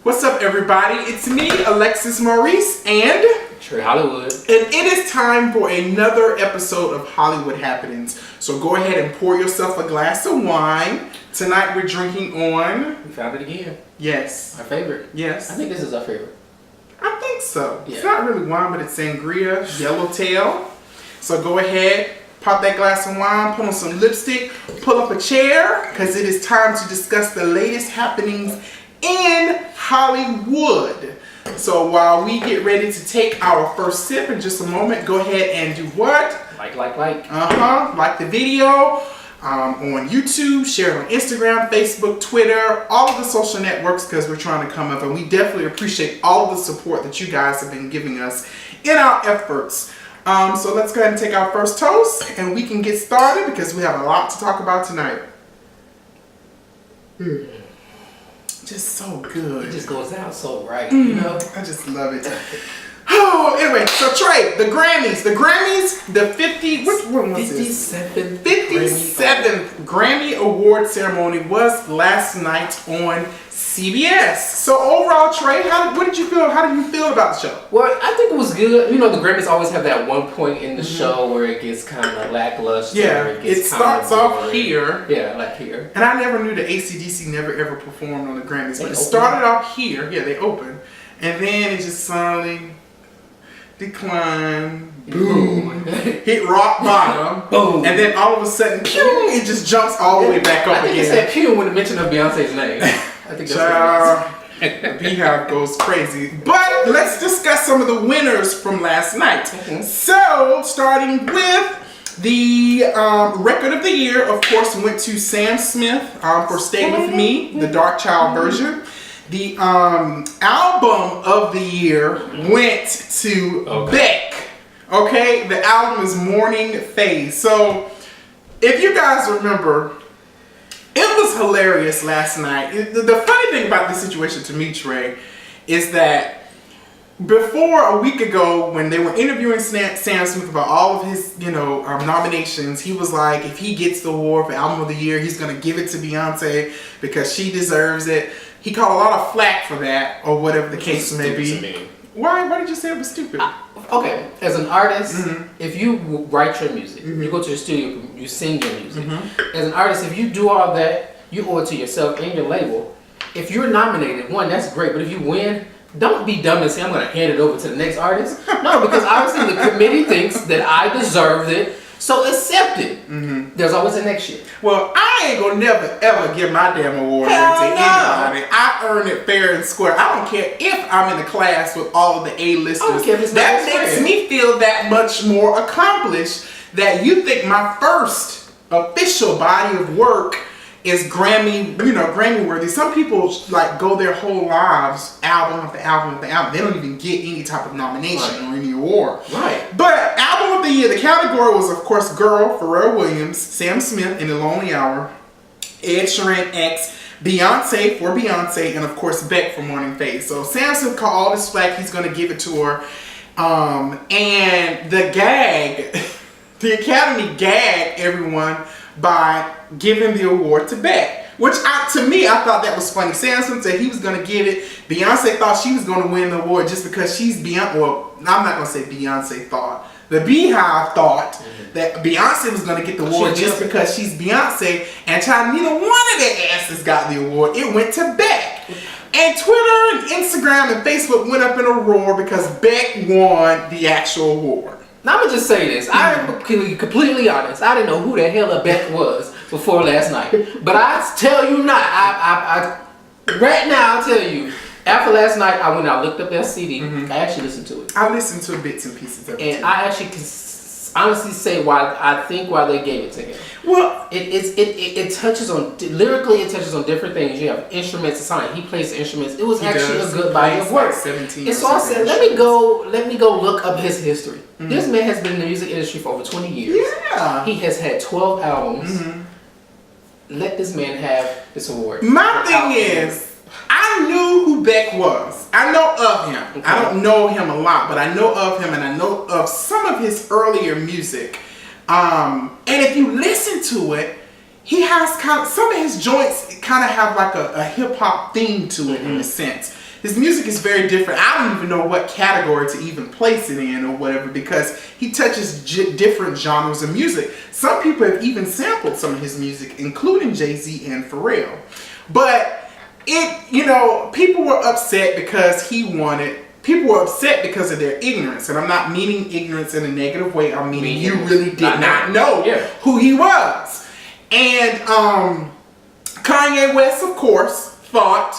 What's up, everybody? It's me, Alexis Maurice, and Trey Hollywood. And it is time for another episode of Hollywood Happenings. So go ahead and pour yourself a glass of wine. Tonight we're drinking on... We found it again. Yes. Our favorite. Yes. I think this is our favorite. I think so. Yeah. It's not really wine, but it's sangria, yellowtail. So go ahead, pop that glass of wine, put on some lipstick, pull up a chair, because it is time to discuss the latest happenings in Hollywood. So while we get ready to take our first sip in just a moment, go ahead and do what? Like. Like the video on YouTube, share it on Instagram, Facebook, Twitter, all of the social networks, because we're trying to come up, and we definitely appreciate all of the support that you guys have been giving us in our efforts. So let's go ahead and take our first toast, and we can get started because we have a lot to talk about tonight. Just so good. It just goes out so right, you know? I just love it. Oh, anyway, so Trey, the Grammys, the 57th Grammy Award ceremony was last night on CBS. So overall, Trey, what did you feel? How did you feel about the show? Well, I think it was good. You know, the Grammys always have that one point in the show where it gets kind of lackluster. Yeah, it starts off here. Yeah, like here. And I never knew that AC/DC never ever performed on the Grammys, but it started off here. Yeah, they opened, and then it just suddenly decline, boom, hit rock bottom, boom, and then all of a sudden, pew, it just jumps all the way back up again. I think it said pew when it mentioned of Beyonce's name. I think that's what it was. The Beehive goes crazy. But let's discuss some of the winners from last night. So, starting with the record of the year, of course, went to Sam Smith for Stay With Me, the Dark Child version. The album of the year went to Beck. Okay, the album is Morning Phase. So, if you guys remember, it was hilarious last night. The funny thing about this situation to me, Trey, is that before a week ago, when they were interviewing Sam Smith about all of his, nominations, he was like, if he gets the award for album of the year, he's gonna give it to Beyonce because she deserves it. He caught a lot of flack for that, or whatever the case may be. Why did you say it was stupid? Okay, as an artist, if you write your music, you go to the studio, you sing your music. As an artist, if you do all that, you owe it to yourself and your label. If you're nominated, one, that's great, but if you win, don't be dumb and say, I'm going to hand it over to the next artist. No, because obviously the committee thinks that I deserved it, so accept it. There's always a next year. Well, I ain't gonna never ever give my damn award to anybody. I earn it fair and square. I don't care if I'm in a class with all of the A-listers. That makes me feel that much more accomplished that you think my first official body of work is Grammy worthy. Some people like go their whole lives album after album after album. They don't even get any type of nomination or any award. Right. But album of the year, the category was of course Girl, Pharrell Williams, Sam Smith in The Lonely Hour, Ed Sheeran X, Beyonce for Beyonce, and of course Beck for Morning Phase. So Sam Smith caught all this flack. He's gonna give it to her. And the Academy gagged everyone by giving the award to Beck. Which, to me, I thought that was funny. Sam Smith said he was going to give it. Beyonce thought she was going to win the award just because she's Beyonce. Well, I'm not going to say Beyonce thought. The Beehive thought that Beyonce was going to get the award just because she's Beyonce. And neither one of their asses got the award. It went to Beck. And Twitter and Instagram and Facebook went up in a roar because Beck won the actual award. Now, I'm going to just say this. I'm completely honest. I didn't know who the hell a Beck was before last night. But I tell you not. Right now, I'll tell you. After last night, I went out, looked up that CD. I actually listened to it. I listened to bits and pieces of it. And I actually can honestly say why they gave it to him. Well, it touches on lyrically. It touches on different things. You have instruments. It's not. He plays the instruments. It was actually a good body of work. And so I said, let me go look up his history. This man has been in the music industry for over 20 years. Yeah. He has had 12 albums. Let this man have this award. My thing is, I knew who Beck was. I know of him. Okay. I don't know him a lot, but I know of him, and I know of some of his earlier music. And if you listen to it, he has some of his joints kind of have like a hip hop theme to it in a sense. his music is very different. I don't even know what category to even place it in or whatever, because he touches different genres of music. Some people have even sampled some of his music, including Jay-Z and Pharrell. But people were upset because he won it. People were upset because of their ignorance, and I'm not meaning ignorance in a negative way. I'm meaning you really did not know who he was. And Kanye West, of course, thought.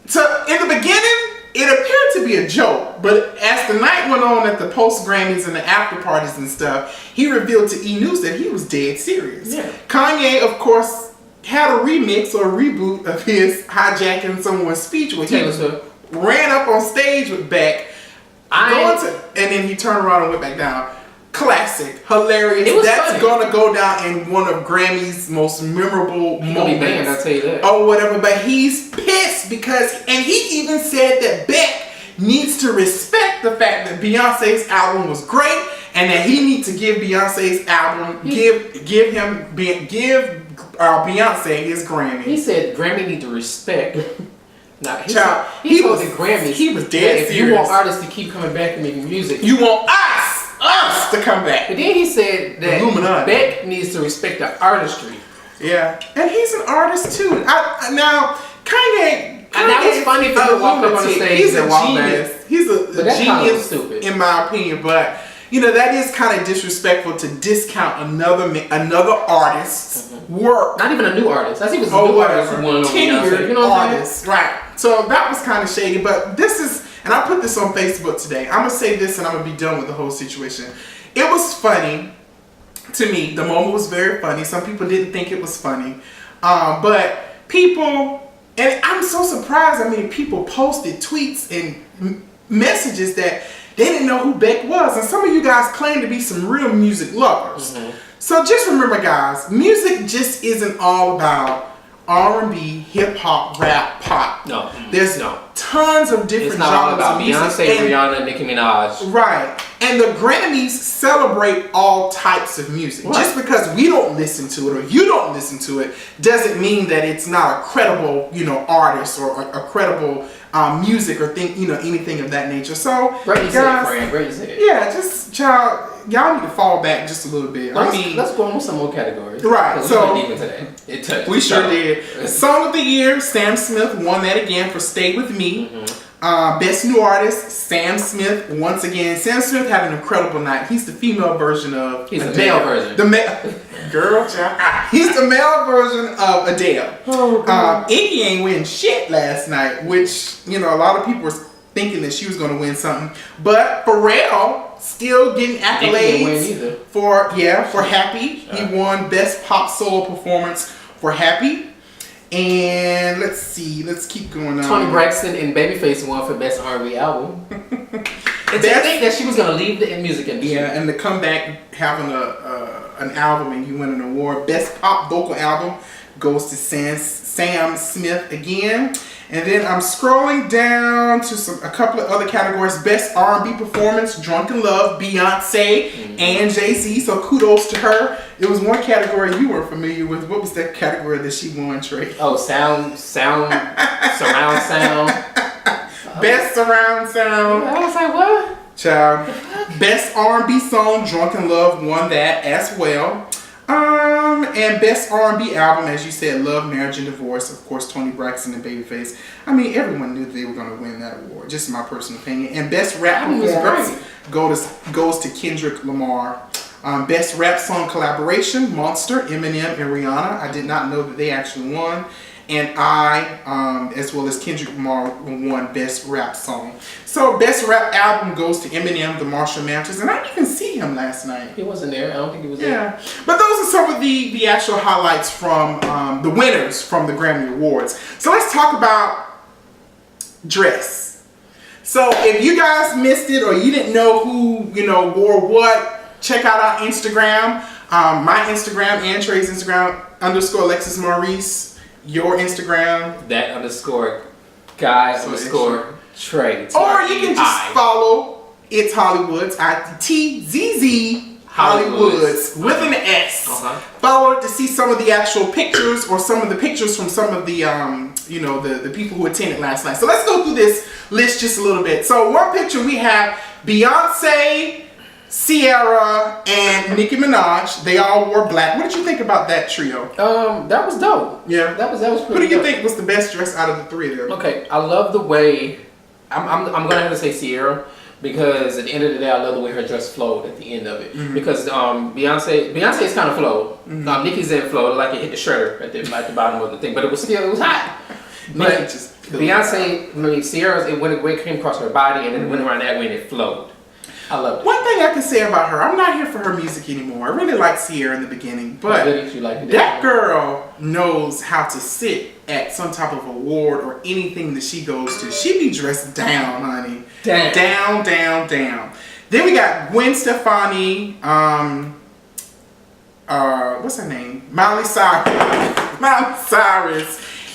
So in the beginning, it appeared to be a joke, but as the night went on at the post Grammys and the after parties and stuff, he revealed to E! News that he was dead serious. Yeah. Kanye, of course, had a remix or a reboot of his hijacking someone's speech where he ran up on stage with Beck, and then he turned around and went back down. Classic, hilarious. That's gonna go down in one of Grammy's most memorable moments. I'll tell you that. Or whatever. But he's pissed and he even said that Beck needs to respect the fact that Beyonce's album was great, and that he needs to give Beyonce's album, give Beyonce his Grammy. He said Grammy need to respect. Now, he told the Grammys he was dead serious. If you want artists to keep coming back and making music, you want us to come back. But then he said that Beck needs to respect the artistry. Yeah, and he's an artist too. Now Kanye. And that was funny for him to walk up on the stage. He's a genius. He's a genius, in my opinion. But that is kind of disrespectful to discount another artist's work. Not even a new artist. I think it was a new artist who won tenured artist, right? So that was kind of shady. But this is, and I put this on Facebook today. I'm gonna say this, and I'm gonna be done with the whole situation. It was funny to me. The moment was very funny. Some people didn't think it was funny, but people. And I'm so surprised. I mean, people posted tweets and messages that they didn't know who Beck was. And some of you guys claim to be some real music lovers. Mm-hmm. So just remember, guys, music just isn't all about R&B, hip hop, rap, pop. No. There's tons of different genres of music. Beyonce, Rihanna, Nicki Minaj. Right. And the Grammys celebrate all types of music. Right. Just because we don't listen to it or you don't listen to it doesn't mean that it's not a credible, artist or a credible music or anything of that nature. So, great to say it. Yeah, just y'all need to fall back just a little bit. Let's go on with some more categories. Right. So we sure did. Song of the Year, Sam Smith won that again for "Stay With Me." Mm-hmm. Best New Artist, Sam Smith once again. Sam Smith had an incredible night. He's the female version of Adele. The male version. Girl, child. He's the male version of Adele. Oh, Iggy ain't win shit last night, which a lot of people were thinking that she was going to win something. But Pharrell still getting accolades for Happy. He won Best Pop Solo Performance for Happy. And let's see, let's keep going on. Toni Braxton and Babyface won for Best R&B Album. And to think that she was going to leave the music industry. Yeah, and to come back having an album and you win an award. Best Pop Vocal Album goes to Sam Smith again. And then I'm scrolling down to a couple of other categories. Best R&B Performance, Drunken Love, Beyonce, and Jay-Z. So kudos to her. There was one category you were familiar with. What was that category that she won, Trey? Oh, surround sound. Best surround sound. I was like, what? Child. Best R&B Song, Drunken Love won that as well. And Best R&B Album, as you said, Love, Marriage, and Divorce. Of course, Toni Braxton and Babyface. I mean, everyone knew they were going to win that award. Just my personal opinion. And Best Rap Performance goes to Kendrick Lamar. Best Rap Song Collaboration, Monster, Eminem, and Rihanna. I did not know that they actually won. And as well as Kendrick Lamar, won Best Rap Song. So Best Rap Album goes to Eminem, the Marshall Mathers, and I didn't even see him last night. He wasn't there. I don't think he was there. Yeah, but those are some of the actual highlights from the winners from the Grammy Awards. So let's talk about dress. So if you guys missed it or you didn't know who wore what, check out our Instagram. My Instagram and Trey's Instagram _Alexis Maurice. Your Instagram. That _guy Trey. Or you can just follow It's Hollywood's ITZZ Hollywoods with an S. Followed to see some of the actual pictures or some of the pictures from some of the the people who attended last night. So let's go through this list just a little bit. So one picture we have Beyonce, Sierra, and Nicki Minaj. They all wore black. What did you think about that trio? That was dope. Yeah, that was pretty. Who do you think was the best dressed out of the three of them? Okay, I love the way. I'm gonna have to say Sierra. Because at the end of the day, I love the way her dress flowed at the end of it. Because Beyonce's kind of flowed. Nicki's didn't flow, like it hit the shredder at the bottom of the thing, but it was hot. But Sierra's, it came across her body and then it went around that way and it flowed. I love it. One thing I can say about her, I'm not here for her music anymore. I really liked Sierra in the beginning, but that girl knows how to sit at some type of award or anything that she goes to. She be dressed down, honey. Down. Then we got Gwen Stefani, what's her name? Miley Cyrus,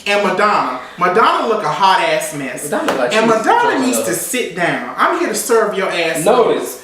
and Madonna. Madonna look a hot ass mess. Madonna needs to sit down. I'm here to serve your ass. Notice.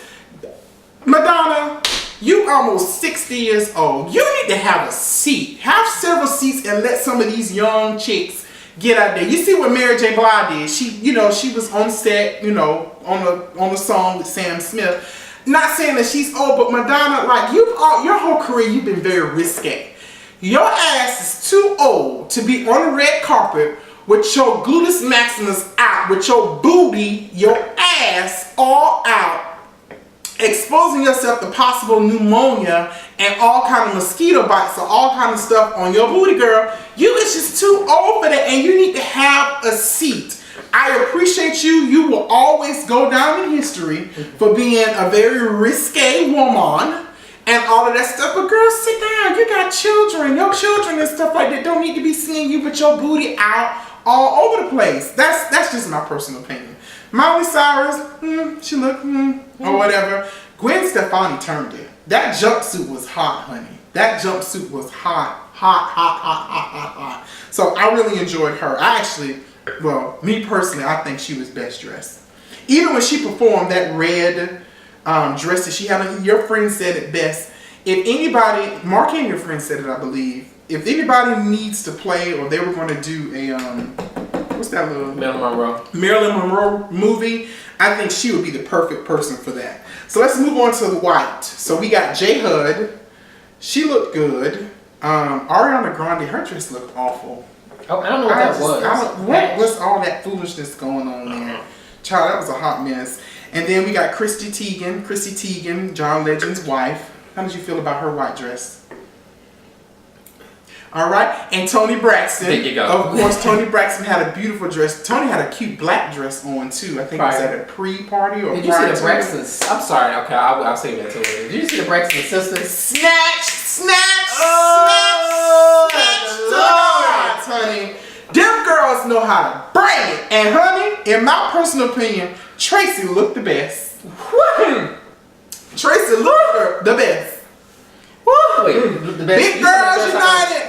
Madonna, you almost 60 years old. You need to have a seat. Have several seats and let some of these young chicks get out there. You see what Mary J. Blige did? She was on set, on the song with Sam Smith. Not saying that she's old, but Madonna, like your whole career, you've been very risque. Your ass is too old to be on the red carpet with your gluteus maximus out, with your booty, your ass all out, exposing yourself to possible pneumonia and all kind of mosquito bites or all kind of stuff on your booty, girl. You is just too old for that, and you need to have a seat. I appreciate you. You will always go down in history for being a very risque woman and all of that stuff. But girl, sit down. You got children. Your children and stuff like that don't need to be seeing you with your booty out all over the place. That's just my personal opinion. Miley Cyrus, she looked, or whatever. Gwen Stefani turned it. That jumpsuit was hot, honey. That jumpsuit was hot. So I really enjoyed her. Me personally, I think she was best dressed. Even when she performed that red dress that she had on, your friend said it best. If anybody, Mark and your friend said it, I believe. If anybody needs to play, or they were going to do a what's that little Marilyn Monroe movie, I think she would be the perfect person for that. So let's move on to the white. So we got J Hud. She looked good. Ariana Grande, her dress looked awful. Oh, I don't know what that was. What was all that foolishness going on there? Child, that was a hot mess. And then we got Chrissy Teigen, John Legend's wife. How did you feel about her white dress? All right, and Toni Braxton. There you go. Of course, Toni Braxton had a beautiful dress. Toni had a cute black dress on too. I think it was at a pre-party or. Did you see the Braxton's? I'm sorry. Okay, I'll say that to her. Did you see the Braxton sisters? Snatch, honey. Them girls know how to bring it. And honey, in my personal opinion, Tracy looked the best. Tracy looked the best. Wait, the best. Big Girls United.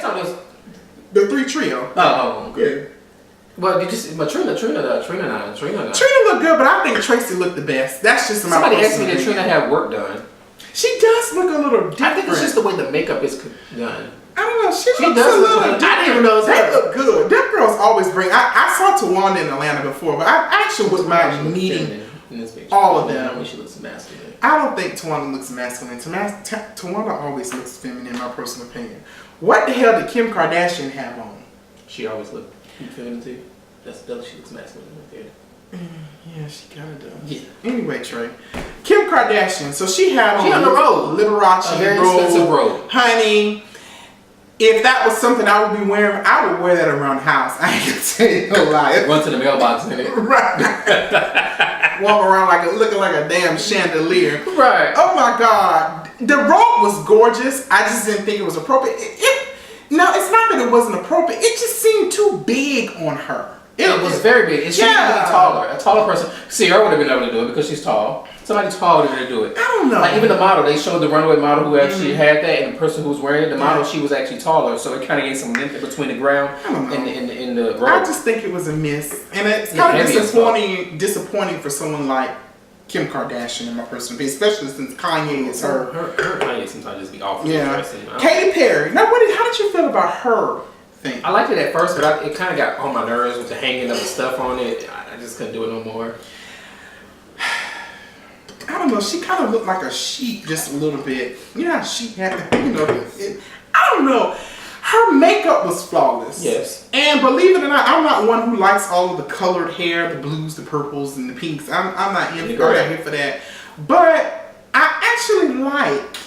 The three trio. Oh, okay. Yeah. Well, did you see? But Trina Trina looked good, but I think Tracy looked the best. That's just my Somebody asked me that Trina had work done. She does look a little different. I think it's just the way the makeup is done. I don't know. She looks a little different. I didn't even know they look good. Them girls always bring. I saw Tawanda in Atlanta before, but I actually wouldn't mind meeting all of them. I mean, she looks masculine. I don't think Tawanda looks masculine. Tawanda always looks feminine, in my personal opinion. What the hell did Kim Kardashian have on? She always looked feminine too. She looks masculine right there. Yeah, she kind of does. Yeah. Anyway, Trey, Kim Kardashian. So she had on the robe, Liberace, a very expensive robe, honey. If that was something I would be wearing, I would wear that around the house. I ain't gonna tell you no lie. Run to the mailbox in it. Right. Walk around looking like a damn chandelier. Right. Oh my God. The robe was gorgeous. I just didn't think it was appropriate. No, it's not that it wasn't appropriate. It just seemed too big on her. It was very big. She needed to be taller. A taller person. Sierra would have been able to do it because she's tall. Somebody tall would have been able to do it. I don't know. Like even the model, they showed the runway model who actually had that, and the person who was wearing it, the model, she was actually taller, so it kind of gave some length between the ground and the robe. I just think it was a miss, and it's kind of disappointing for someone like Kim Kardashian in my personal opinion, especially since Kanye is her. Her Kanye sometimes just be off. Yeah. Katy Perry. Now, how did you feel about her thing? I liked it at first, but it kind of got on my nerves with the hanging of the stuff on it. I just couldn't do it no more. I don't know. She kind of looked like a sheep just a little bit. You know how sheep have, I don't know. Her makeup was flawless. Yes. And believe it or not, I'm not one who likes all of the colored hair, the blues, the purples, and the pinks. I'm not here for that. But I actually like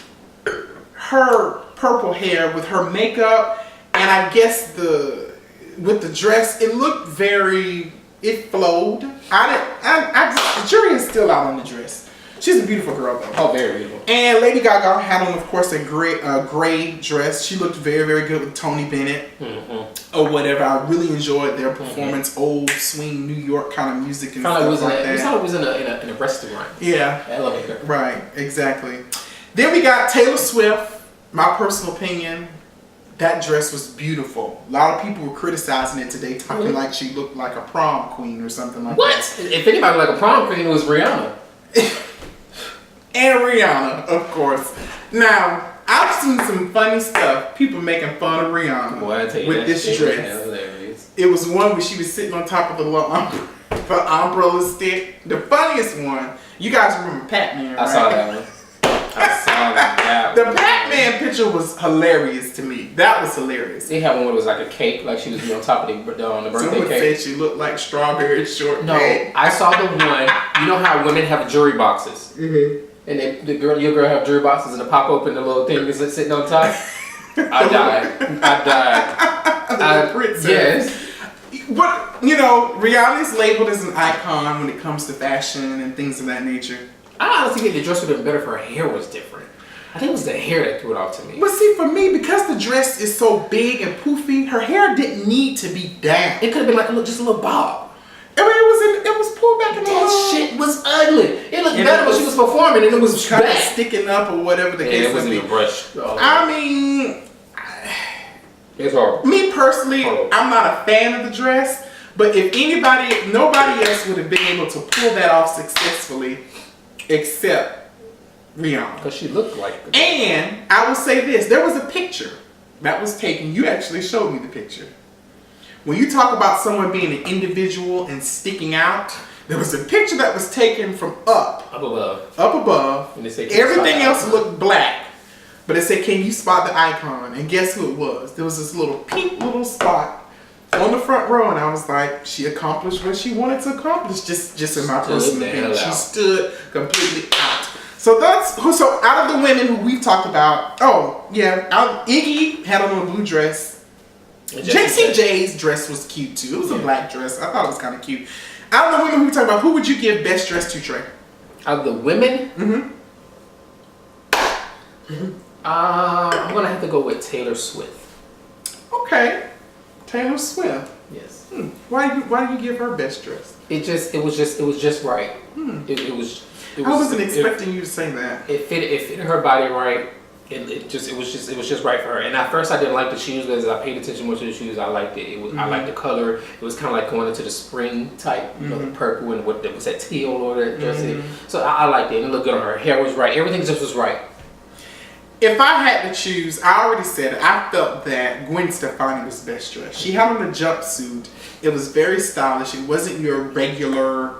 her purple hair with her makeup, and I guess with the dress, it looked it flowed. The jury is still out on the dress. She's a beautiful girl, though. Oh, very beautiful. And Lady Gaga had on, of course, a gray dress. She looked very, very good with Tony Bennett or whatever. I really enjoyed their performance. Old swing New York kind of music and stuff like that. It sounded like it was in a restaurant. Yeah. Elevator. Right. Exactly. Then we got Taylor Swift. My personal opinion, that dress was beautiful. A lot of people were criticizing it today, talking like she looked like a prom queen or something like that. What? If anybody like a prom queen, it was Rihanna. And Rihanna, of course. Now, I've seen some funny stuff. People making fun of Rihanna with this dress. It was one where she was sitting on top of the umbrella stick. The funniest one, you guys remember Pac-Man, right? I saw that one. The Pac-Man picture was hilarious to me. That was hilarious. They had one where it was like a cake, like she was on top of the birthday Someone cake. said she looked like strawberry shortcake. No, I saw the one. You know how women have jury boxes, and your girl have jury boxes, and the pop open the little thing is sitting on top. I died. Princess. Yes. But Rihanna is labeled as an icon when it comes to fashion and things of that nature. I honestly think the dress would have been better if her hair was different. I think it was the hair that threw it off to me. But see, for me, because the dress is so big and poofy, her hair didn't need to be down. It could have been like just a little bob. I mean, it was pulled back in the That shit was ugly. It looked better when she was performing, and it was kind of sticking up or whatever the case it wasn't even brushed. I mean, it's horrible. Me personally, I'm not a fan of the dress, but if nobody else would have been able to pull that off successfully except Rihanna. Because she looked like it. And I will say this, there was a picture that was taken. You actually showed me the picture. When you talk about someone being an individual and sticking out, there was a picture that was taken from up above. And they say, everything else looked black. But it said, can you spot the icon? And guess who it was? There was this little pink little spot on the front row, and I was like, she accomplished what she wanted to accomplish, just in my personal opinion. She stood completely out. So out of the women who we've talked about, Iggy had on a blue dress. Jessie J's dress was cute too. It was a black dress. I thought it was kind of cute. Out of the women who we talked about, who would you give best dress to, Trey? Out of the women? I'm gonna have to go with Taylor Swift. Okay. Taylor Swift. Yes. Why do you give her best dress? It was just right. I wasn't expecting you to say that. It fit her body right. It was just right for her. And at first I didn't like the shoes, but as I paid attention more to the shoes, I liked it. I liked the color. It was kind of like going into the spring type, the purple and what was that teal or that dress. So I liked it. And it looked good on her. Hair was right. Everything just was right. If I had to choose, I already said it, I felt that Gwen Stefani was best dressed. She had on a jumpsuit. It was very stylish. It wasn't your regular,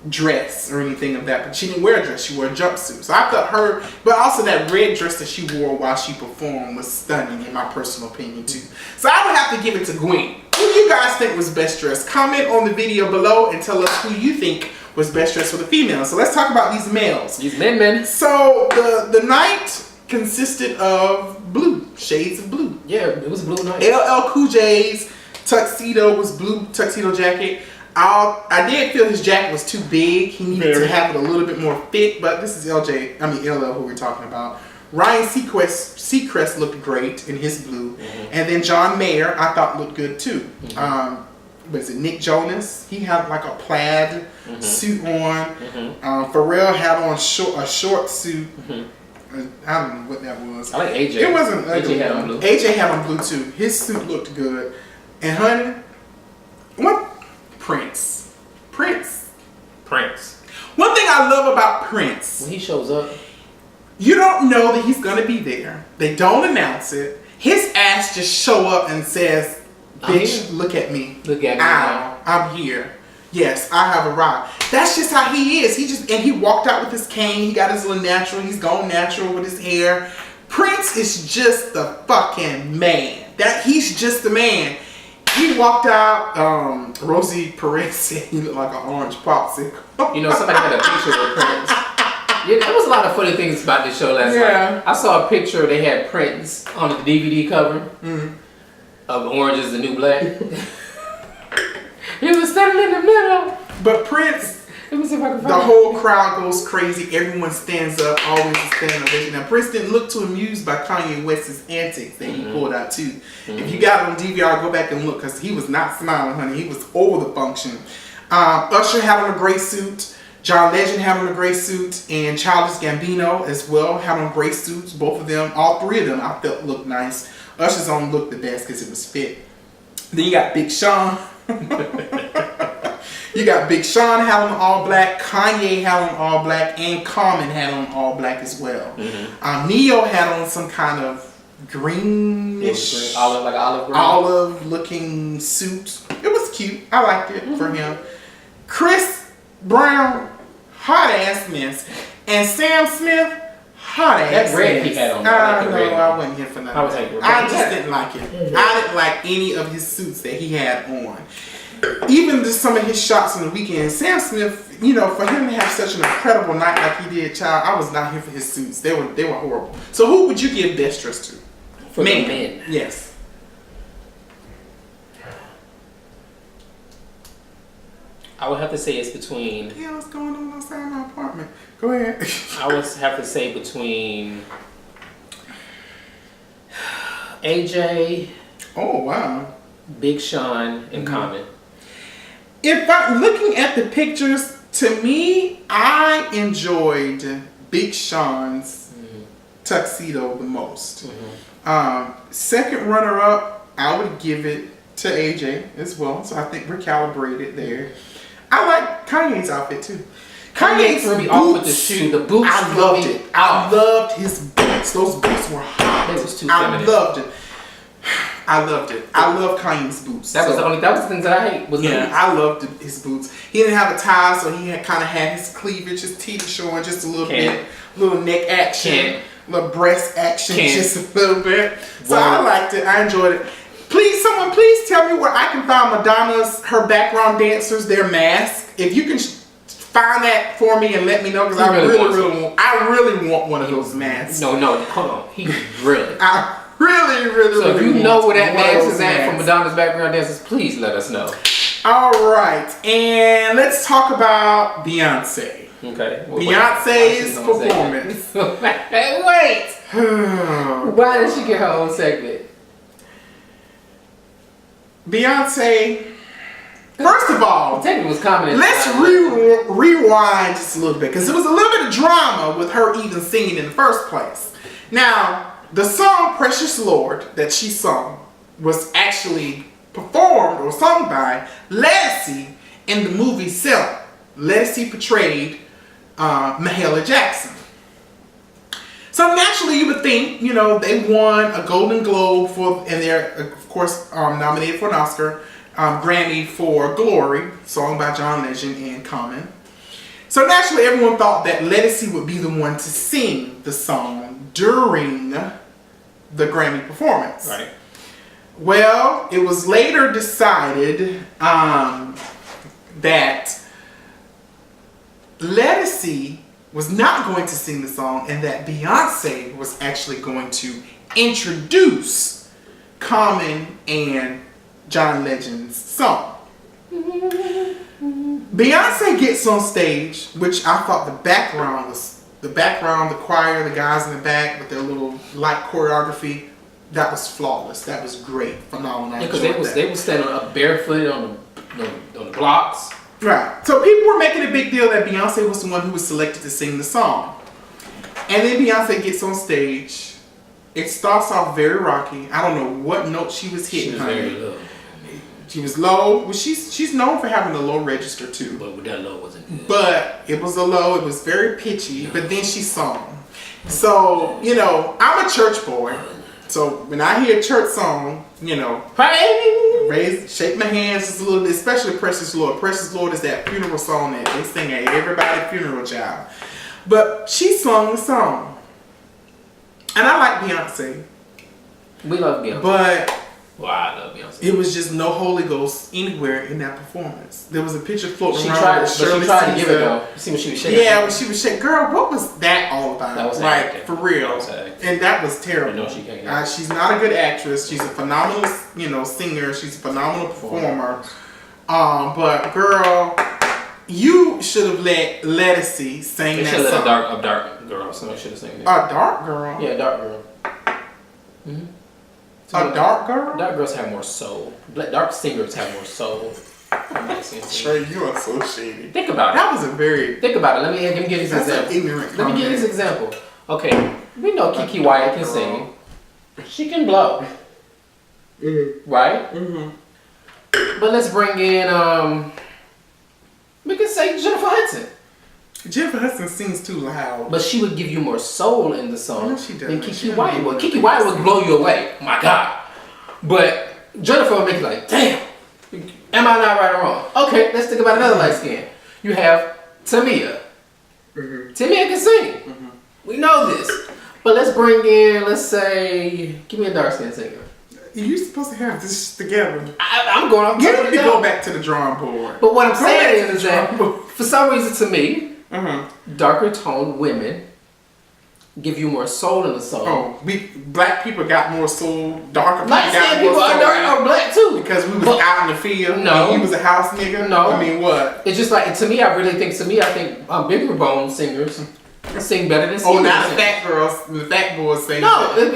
dress or anything of that. But she didn't wear a dress. She wore a jumpsuit. So I thought her, but also that red dress that she wore while she performed was stunning in my personal opinion too. So I would have to give it to Gwen. Who do you guys think was best dressed? Comment on the video below and tell us who you think was best dressed for the females. So let's talk about these males. These men. So the night consisted of blue, shades of blue. Yeah, it was a blue night. LL Cool J's tuxedo was blue tuxedo jacket. I did feel his jacket was too big. He needed to have it a little bit more fit, but this is LL who we're talking about. Ryan Seacrest looked great in his blue. And then John Mayer, I thought looked good too. Was it Nick Jonas? He had like a plaid suit on. Pharrell had on a short suit. I don't know what that was. I like AJ. It wasn't AJ had on blue. AJ had on blue too. His suit looked good. And honey, what? Prince. When he shows up, you don't know that he's gonna be there. They don't announce it. His ass just show up and says, "Bitch, look at me. Look at me. I'm here. Yes, I have arrived." That's just how he is. He walked out with his cane. He got his little natural. He's gone natural with his hair. Prince is just the fucking man. He's just the man. He walked out. Rosie Perez said he looked like an orange popsicle. You know, somebody had a picture with Prince. Yeah, there was a lot of funny things about this show last night. I saw a picture. They had Prince on the DVD cover of Orange is the New Black. He was standing in the middle. But Prince, let me see if I can find the whole crowd goes crazy. Everyone stands up, always a standing ovation. Now, Prince didn't look too amused by Kanye West's antics that he pulled out too. If you got it on DVR, go back and look, because he was not smiling, honey. He was over the function. Usher had on a gray suit. John Legend had on a gray suit, and Childish Gambino as well had on gray suits. Both of them, all three of them, I felt looked nice. Usher's on looked the best because it was fit. Then you got Big Sean. You got Big Sean had on all black, Kanye had on all black, and Common had on all black as well. Neo had on some kind of greenish, olive looking suit. It was cute. I liked it for him. Chris Brown, hot ass mess, and Sam Smith, hot ass mess. That red he had on. I wasn't here for nothing. I just didn't like it. I didn't like any of his suits that he had on. Even just some of his shots on the weekend, Sam Smith, you know, for him to have such an incredible night like he did, child, I was not here for his suits. They were horrible. So who would you give best dress to? For the men. Yes. I would have to say it's between. What the hell is going on outside my apartment? Go ahead. I would have to say between AJ. Oh wow. Big Sean and Common. If I'm looking at the pictures, to me, I enjoyed Big Sean's tuxedo the most. Second runner-up, I would give it to AJ as well. So I think we're calibrated there. I like Kanye's outfit too. Kanye's threw me off with the shoe. The boots. I loved it. I loved his boots. Those boots were hot. They was too feminine. I loved it. I loved it. I love Kanye's boots. That was the things that I hate. Was I loved his boots. He didn't have a tie, so he had kind of had his cleavage, his teeth showing just a little bit, little neck action, little breast action, just a little bit. So I liked it. I enjoyed it. Someone please tell me where I can find Madonna's, her background dancers, their mask. If you can find that for me and let me know, because I really want one of those masks. No, hold on. He really. So if you know where that mask is at from Madonna's background dancers, please let us know. All right, and let's talk about Beyonce. Okay. Beyonce's performance. Wait. Why did she get her own segment? Beyonce. First of all, was commenting. Let's rewind just a little bit, because there was a little bit of drama with her even singing in the first place. Now, the song Precious Lord that she sung was actually performed or sung by Ledisi in the movie Selma. Ledisi portrayed Mahalia Jackson. So naturally you would think, you know, they won a Golden Globe and they're, of course, nominated for an Oscar, Grammy for Glory, song by John Legend and Common. So naturally everyone thought that Ledisi would be the one to sing the song during the Grammy performance. Right. Well, it was later decided that Ledisi was not going to sing the song and that Beyonce was actually going to introduce Common and John Legend's song. Beyonce gets on stage, which I thought the background, the choir, the guys in the back with their little light choreography, that was flawless. That was great, phenomenal. Yeah, because they were standing up barefoot on the blocks. Right. So people were making a big deal that Beyonce was the one who was selected to sing the song. And then Beyonce gets on stage. It starts off very rocky. I don't know what note she was hitting. She was very low. She was low. Well, she's known for having a low register too. But that low wasn't good. But it was a low. It was very pitchy. But then she sung. So you know, I'm a church boy. So when I hear a church song, you know, shake my hands just a little bit. Especially Precious Lord. Precious Lord is that funeral song that they sing at everybody's funeral, child. But she sung the song, and I like Beyonce. We love Beyonce. But well, I love Beyonce. it was just no Holy Ghost anywhere in that performance. There was a picture floating around. She tried to give it though. You see when she was shaking? Yeah, when she was shaking. Girl, what was that all about? That was like acting. for real. And that was terrible. No, she can't act. She's not a good actress. She's a phenomenal, singer. She's a phenomenal performer. But girl, you should have let Ledisi sing that song. A dark girl. Somebody should have sang that. A dark girl. Yeah, dark girl. Mm-hmm. A dark girl? Dark girls have more soul. Dark singers have more soul. Trey, you are so shady. Think about it. That was a very... Think about it. Let me give you this example. Let me give you this example. Okay, we know Kiki Wyatt can sing. She can blow. Mm-hmm. Right? Mm-hmm. But let's bring in, we can say Jennifer Hudson. Jennifer Hudson sings too loud. But she would give you more soul in the song than Kiki Wyatt would. Kiki Wyatt would blow you away. My God. But Jennifer would make you like, damn, am I not right or wrong? Okay, let's think about another light skin. You have Tamia. Mm-hmm. Tamia can sing. Mm-hmm. We know this. But let's bring in, let's say, give me a dark skin singer. You're supposed to have this together. I'm going off. You need to go back to the drawing board. But what I'm saying is that, for some reason to me, mm-hmm. darker toned women give you more soul in the song. Oh, black people got more soul. Darker people got more soul. Are black too. Because we was out in the field. No. He was a house nigga. No. I mean, what? It's just like, I think bigger bone singers sing better than singers. Oh, not the fat girls. The fat boys sing. No, it's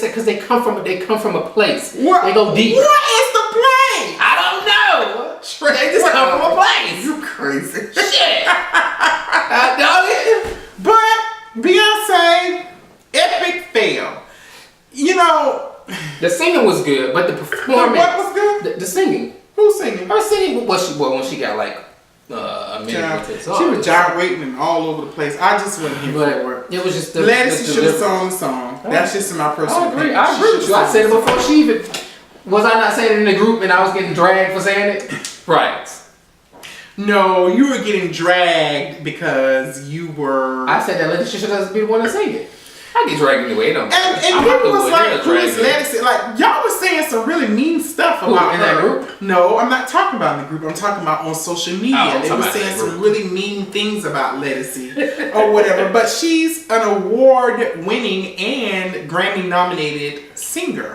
because they come from a place. What? They go deep. What is the place? I don't know. They just come from a place. You crazy. Shit. I know it. But Beyonce, epic fail. You know, the singing was good, but the performance. What was good? The singing. Who's singing? Her singing. When she got like a minute with she was gyrating all over the place. I just wasn't here for it. It was just Ledisi should have sung the song. That's just in my personal opinion. I agree with you. I said it before she even. Was I not saying it in the group and I was getting dragged for saying it? Right. No, you were getting dragged because you were... I said that Ledisi should be the one to sing it. I get dragged anyway. And people was like, who is Ledisi? Like, y'all was saying some really mean stuff about in her. that group? No, I'm not talking about in the group. I'm talking about on social media. They were saying some really mean things about Ledisi or whatever. But she's an award-winning and Grammy-nominated singer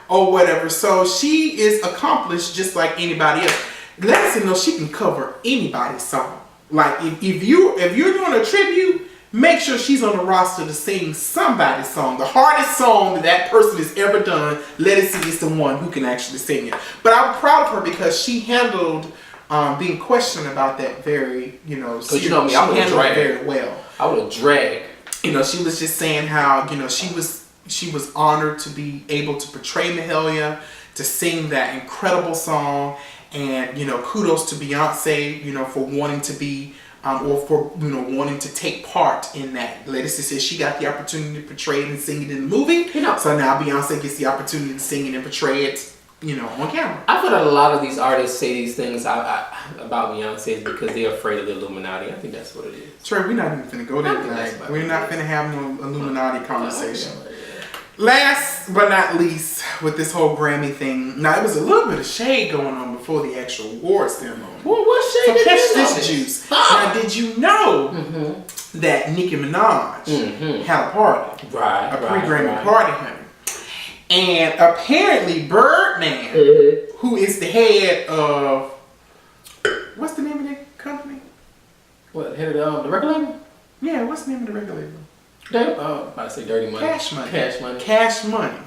or whatever. So she is accomplished just like anybody else. Ledisi knows she can cover anybody's song. Like if you're doing a tribute, make sure she's on the roster to sing somebody's song. The hardest song that person has ever done, Ledisi is the one who can actually sing it. But I'm proud of her because she handled being questioned about that very, so you know me, I would have dragged very well. I would have dragged. She was just saying how she was honored to be able to portray Mahalia, to sing that incredible song. And, kudos to Beyonce, for wanting to be, or for, wanting to take part in that. Ledisi says she got the opportunity to portray it and sing it in the movie. So now Beyonce gets the opportunity to sing it and portray it, on camera. I feel that a lot of these artists say these things about Beyonce is because they're afraid of the Illuminati. I think that's what it is. Trey, we're not even finna go there tonight. We're not finna have no Illuminati conversation. Last but not least, with this whole Grammy thing, now it was a little bit of shade going on before the actual awards ceremony. Well, what shade? So catch this juice. Now, did you know that Nicki Minaj had a party? Right. A pre-Grammy party, honey. And apparently Birdman, who is the head of, what's the name of that company? What, head of the record label? Yeah, what's the name of the record label? I say Dirty Money. Cash Money. Cash Money. Cash Money.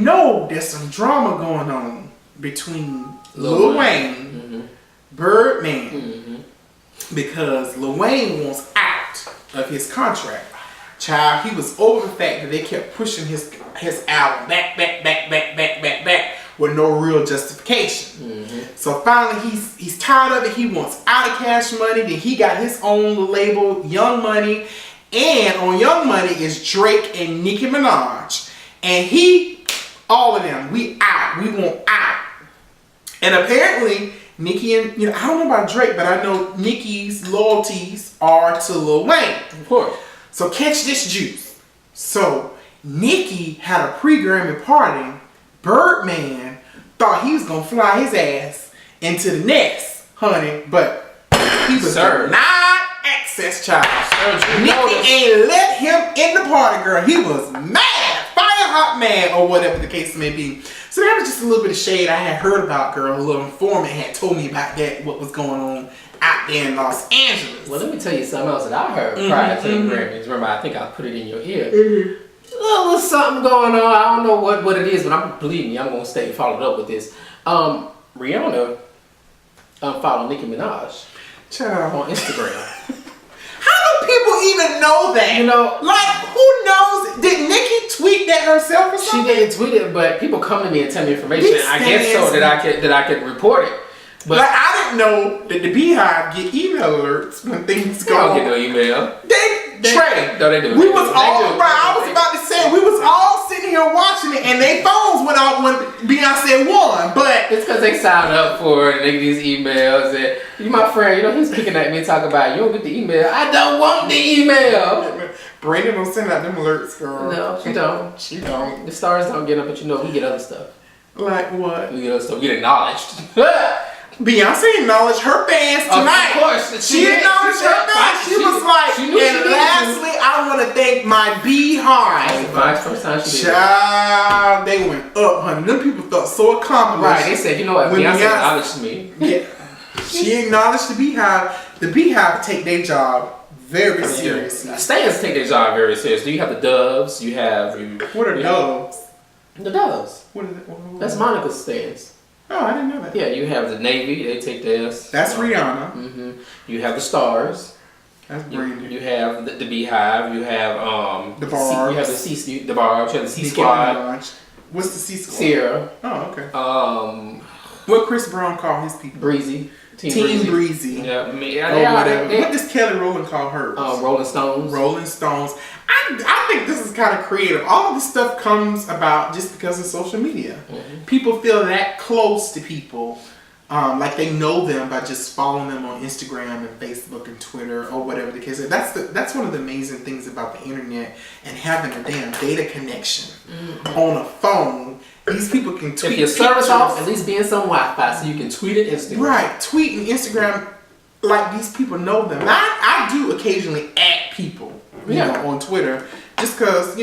Now there's some drama going on between Lil Wayne, Birdman, because Lil Wayne wants out of his contract. Child, he was over the fact that they kept pushing his album back. with no real justification. So finally, he's tired of it. He wants out of Cash Money. Then he got his own label, Young Money, and on Young Money is Drake and Nicki Minaj, and all of them, we out. We want out. And apparently, Nicki and, I don't know about Drake, but I know Nicki's loyalties are to Lil Wayne. Of course. So catch this juice. So Nicki had a pre-Grammy party. Birdman thought he was going to fly his ass into the nest, honey, but he was not access child. Nicki ain't let him in the party, girl. He was mad, fire hot mad, or whatever the case may be. So that was just a little bit of shade I had heard about, girl. A little informant had told me about that, what was going on out there in Los Angeles. Well, let me tell you something else that I heard prior to the Grammys. Remember, I think I put it in your ear. A little something going on. I don't know what it is, but believe me, I'm going to stay followed up with this. Rihanna followed Nicki Minaj on Instagram. How do people even know that? Like, who knows? Did Nicki tweet that herself or something? She didn't tweet it, but people come to me and tell me information. I guess so that I could report it. But like, I didn't know that the Beehive get email alerts when things go. They don't get no email. Trey. No, they do. We was all right. I was about to say we was all sitting here watching it, and their phones went off when Beyonce won. But it's because they signed up for these emails, and you, my friend, he's picking at me talking about you don't get the email. I don't want the email. Brandon don't send out them alerts, girl. No, she don't. She don't. The stars don't get them, but we get other stuff. Like what? We get other stuff. We get acknowledged. Beyonce acknowledged her fans tonight. Of course. She acknowledged her fans. She was like, and lastly, I want to thank my Beehive. First time she did Child, they went up, honey. Them people felt so accomplished. Right, they said, you know what, Beyonce acknowledged me. Yeah. She acknowledged the Beehive. The Beehive take their job very seriously. Stans take their job very seriously. You have the Doves, you have... What are Doves? The Doves. What is it? That's Monica's Stans. Oh, I didn't know that. Yeah, you have the Navy, they take theirs. That's Rihanna. You have the Stars. That's Brandy. You have the Beehive. You have the Barbs. You have the Barbs. You have the C Squad. What's the C Squad? Sierra. Oh, okay. What Chris Brown call his people? Breezy. Team Breezy. Yeah, what does Kelly Rowland call hers? Rolling Stones. Rolling Stones. I think this is kind of creative. All of this stuff comes about just because of social media. People feel that close to people, like they know them by just following them on Instagram and Facebook and Twitter or whatever the case is. That's one of the amazing things about the internet and having a damn data connection on a phone. These people can tweet. If your service off, at least be in some Wi-Fi so you can tweet it Instagram. Right, tweet and Instagram like these people know them. I do occasionally at people, on Twitter, just because,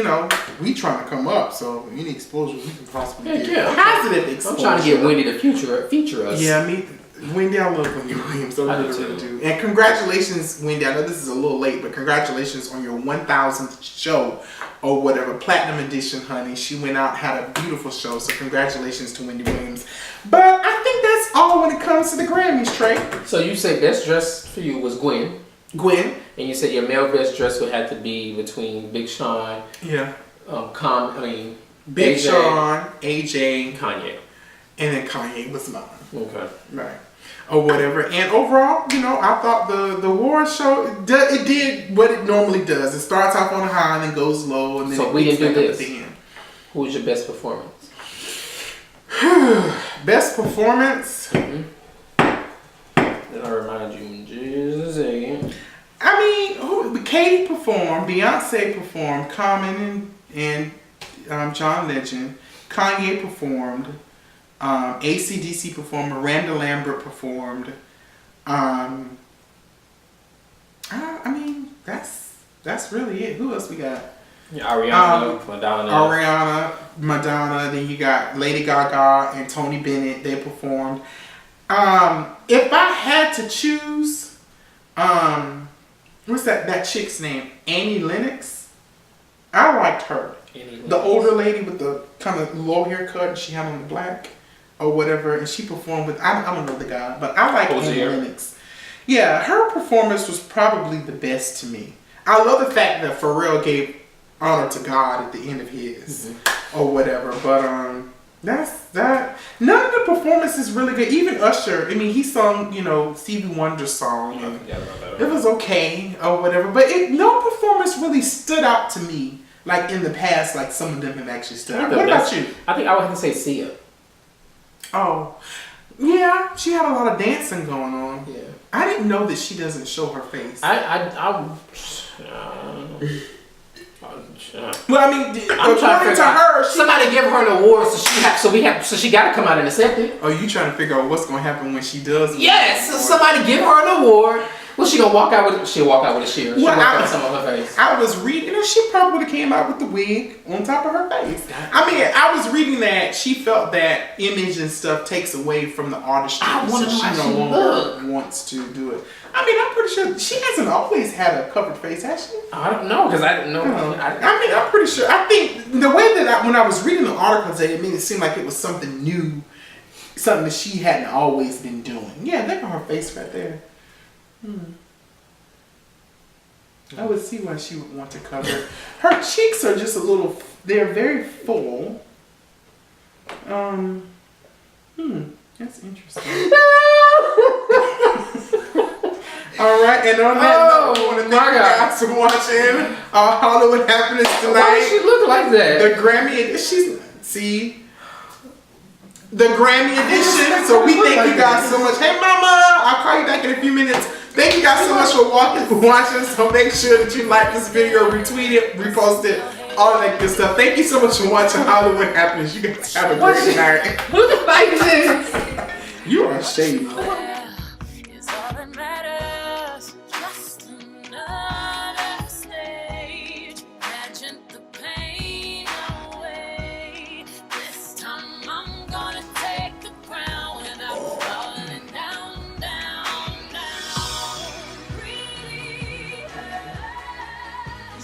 we trying to come up, so any exposure we can possibly get. Positive exposure. I'm trying to get Wendy to feature us. Yeah, Wendy, I love Wendy Williams, so I really do. And congratulations, Wendy. I know this is a little late, but congratulations on your 1,000th show or whatever, Platinum Edition, honey. She went out, had a beautiful show, so congratulations to Wendy Williams. But I think that's all when it comes to the Grammys, Trey. So you say best dress for you was Gwen. And you said your male best dress would have to be between Big Sean. Yeah. AJ, Big Sean, AJ, Kanye. And then Kanye was mine. Okay. Right. Or whatever. And overall, I thought the award show, it did what it normally does. It starts off on a high and then goes low, and then so it we didn't do this. At the end. Who was your best performance? Best performance? Then I remind you in Jesus' name. Katie performed, Beyonce performed, Common and John Legend, Kanye performed, AC/DC performed, Miranda Lambert performed. That's really it. Who else we got? Ariana, Madonna. Then you got Lady Gaga and Tony Bennett. They performed. If I had to choose, what's that chick's name? Annie Lennox. I liked her. The older lady with the kind of low haircut, and she had on the black or whatever, and she performed with, I don't know the guy, but I like Annie Lennox. Yeah, her performance was probably the best to me. I love the fact that Pharrell gave honor to God at the end of his or whatever, but That's that. None of the performances really good. Even Usher. I mean, he sung, Stevie Wonder's song. And it was okay or whatever. But no performance really stood out to me. Like in the past, like some of them have actually stood out. What about you? I think I would have to say Sia. Oh, yeah. She had a lot of dancing going on. Yeah. I didn't know that she doesn't show her face. Well, I mean, according to her, somebody give her an award, so she got to come out and accept it. Oh, you trying to figure out what's going to happen when she does? Yes, so somebody give her an award. Well, she gonna walk out with. She'll walk out with a sheer. She'll walk out with some of her face. I was reading, she probably would have came out with the wig on top of her face. I mean, I was reading that she felt that image and stuff takes away from the artistry. I want to know how she no longer wants to do it. I mean, I'm pretty sure she hasn't always had a covered face, has she? I don't know because I didn't know. I mean, I'm pretty sure. I think the way that when I was reading the articles, it made it seem like it was something new, something that she hadn't always been doing. Yeah, look at her face right there. I would see why she would want to cover it. Her cheeks are just a little, they're very full. That's interesting. All right, and on that note, I want to thank you guys for watching Hollywood Happiness tonight. Why does she look like that? The Grammy, the Grammy edition. So we thank you guys so much. Hey, Mama, I'll call you back in a few minutes. Thank you guys so much for watching. So make sure that you like this video, retweet it, repost it, all of that good stuff. Thank you so much for watching Hollywood Happiness. You guys have a great night. Who the fuck is this? You are shady.